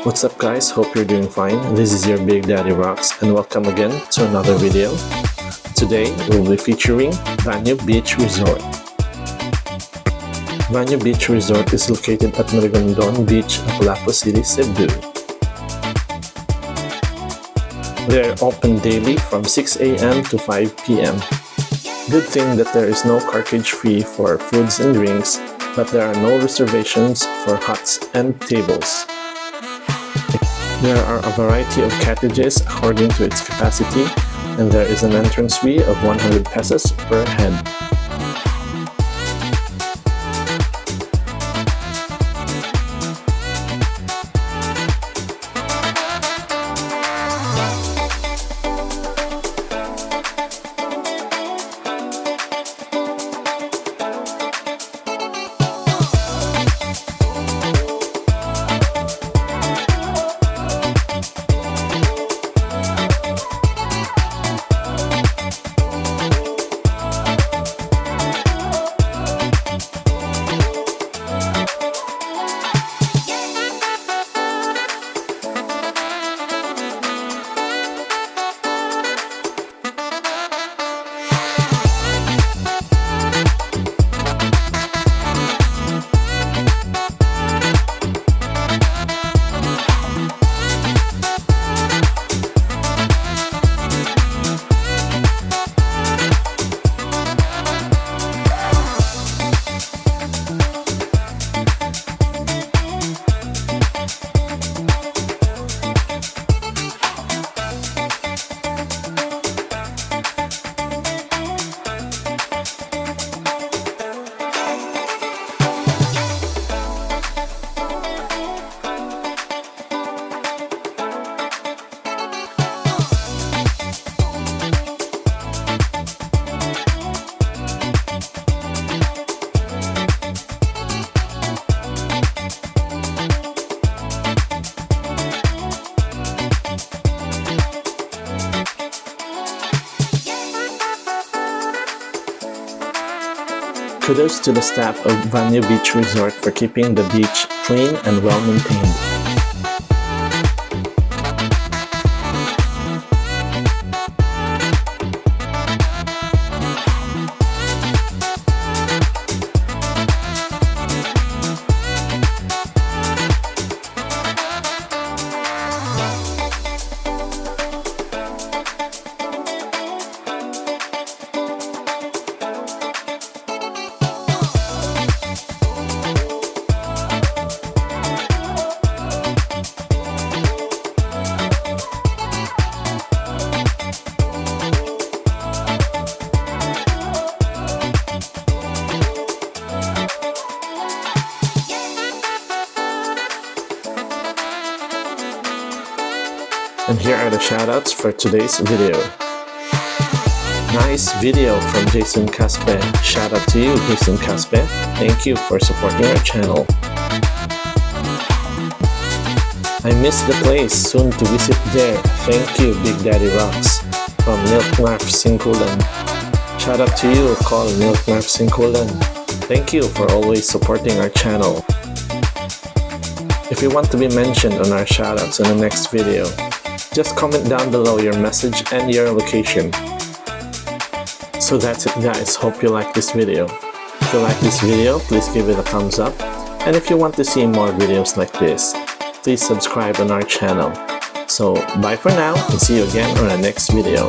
What's up guys, hope you're doing fine. This is your Big Daddy Rocks and welcome again to another video. Today we'll be featuring Vaño Beach Resort. Vaño Beach Resort is located at Marigondon Beach, Lapu-Lapu City, Cebu. They are open daily from 6 a.m. to 5 p.m. Good thing that there is no cartage fee for foods and drinks, but there are no reservations for huts and tables. There are a variety of cottages according to its capacity, and there is an entrance fee of 100 pesos per head. Kudos to the staff of Vaño Beach Resort for keeping the beach clean and well maintained. And here are the shoutouts for today's video. Nice video from Jason Caspe. Shout out to you, Jason Caspe. Thank you for supporting our channel. I miss the place, soon to visit there. Thank you, Big Daddy Rocks. From Milkmarf Singkulan. Shout out to you, call Milkmarf Singkulan. Thank you for always supporting our channel. If you want to be mentioned on our shoutouts in the next video, just comment down below your message and your location. So that's it guys, hope you like this video. If you like this video, please give it a thumbs up. And if you want to see more videos like this, please subscribe on our channel. So bye for now and see you again on our next video.